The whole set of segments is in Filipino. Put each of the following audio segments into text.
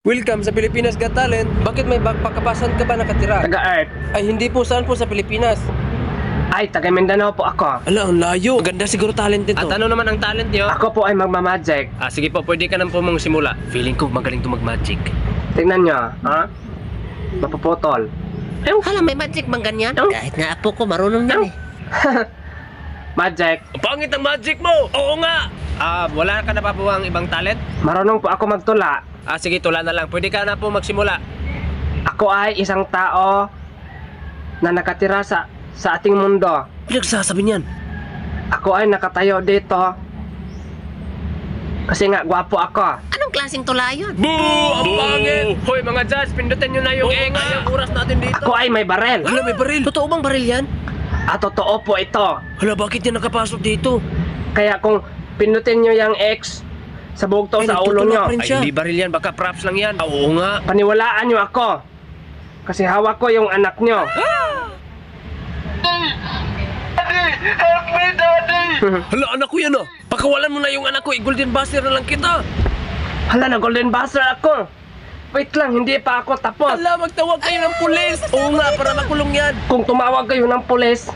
Welcome sa Pilipinas Got Talent. Bakit may pagkapasan ka ba nakatira? Taga-Earth. Ay hindi po, saan po sa Pilipinas? Ay, taga Mindanao po ako. Ala, ang layo. Maganda siguro talent nito. At ano naman ang talent niyo? Ako po ay magmamagic. Sige po, pwede ka nang po mong simula. Feeling ko magaling to mag-magic. Tingnan nyo, ha? Mapuputol. Hala, may magic bang ganyan? Kahit nga apo ko, marunong yan eh. Magic. Ang pangit ang magic mo! Oo nga! Wala ka na pa po ang ibang talent? Marunong po ako magtula. Sige, tula na lang. Pwede ka na po magsimula. Ako ay isang tao na nakatira sa ating mundo. Pinagsasabi niyan. Ako ay nakatayo dito kasi nga gwapo ako. Anong klaseng tula yun? Boo! Ang pangit! Hoy mga judge, pindutin nyo na yung engay. Ang oras natin dito. Ako ay may barel. Hala, may baril. Totoo bang baril yan? Totoo po ito. Hala, bakit yan nakapasok dito? Kaya kung pindutin nyo yung X sa bugto Ay, sa ulo nagtutulak nyo, rin Ay, siya. hindi baril yan. Baka props lang yan. Oo nga. paniwalaan nyo ako. Kasi hawak ko yung anak nyo. Hala, anak ko yan ah. Pakawalan mo na yung anak ko. Golden Buster na lang kita. Hala, na golden buzzer ako. Wait lang, hindi pa ako tapos. Hala, magtawag kayo ng pulis. Oo nga, para makulong yan. Kung tumawag kayo ng pulis,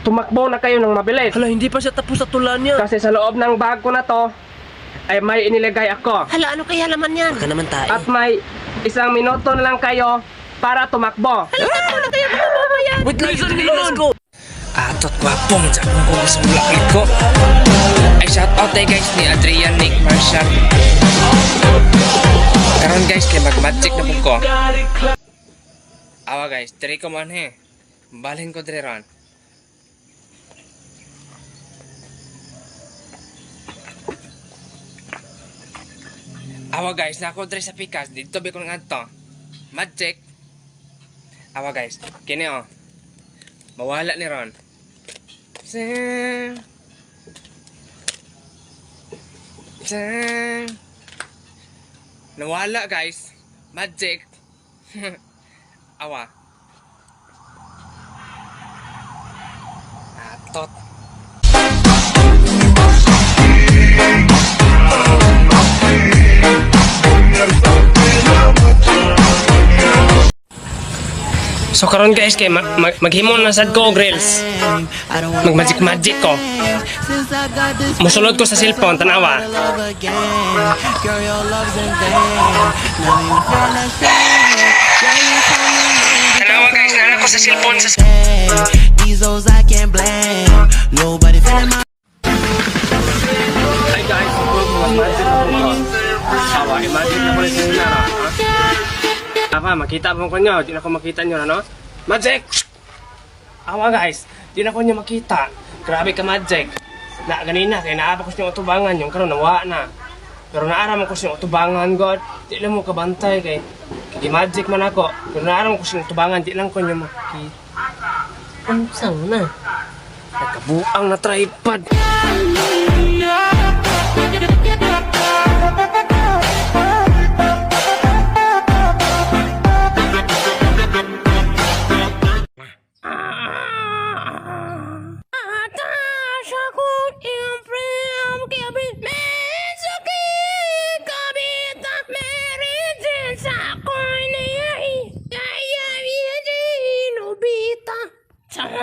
tumakbo na kayo ng mabilis. Hala, hindi pa siya tapos sa tula niya. Kasi sa loob ng bag ko na to, ay may inilagay ako. Hala, ano kaya laman yan? Baka naman tayo. At may 1 minuto na lang kayo para tumakbo. Wait lang, let's go. Atot gwapong Japon ko sa bulak ko. Ay shout out tayo guys ni Adrian Nick Marshall. Karon guys kay mag-magic na po ko. Awa guys, diri ko man he. Balhin ko diri ron. Awa guys, nako diri sa pikas dito be ko ngadto. Magic. Awa guys, kini oh. Mawala ni ron. Sing. Sing. Nawala guys. Magic. Awa. Atot. So karon guys kay maghimo na sad ko og reels. Mag-magic ko. Musulod ko sa cellphone tanawa. Tanawa guys, nana ko sa cellphone sa These hoes I can't blame. Nobody feeling my. Hi guys, mag-magic na po ko. Awa, imagine na ko rin sa inyo. Apa, makita mo ko nyo, di na ko makita nyo ano? Magic! Awa guys, di na ko nyo makita. Grabe ka magic. Na ganina, kaya naaba ko siya utubangan yung karon nawa na. Pero naaraman ko siya utubangan God. Di lang mo kabantay kay magic man ako. Pero naaraman ko siya utubangan, di lang ko nyo makita. Ano saan na? Nagkabuang na tripod.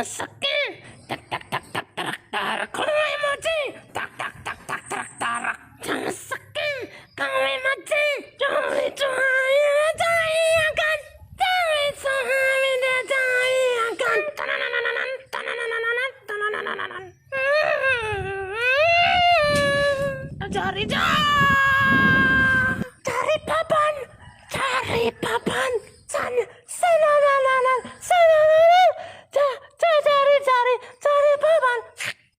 Sakit. Tak tak tak tak tak tak. Kau emoji. Tak tak tak tak tak tak. Jangan sakit. Kau emoji. Jangan cahaya akan. Jangan cahaya akan. Tanananan tanananan tanananan. Cari papan. Cari papan.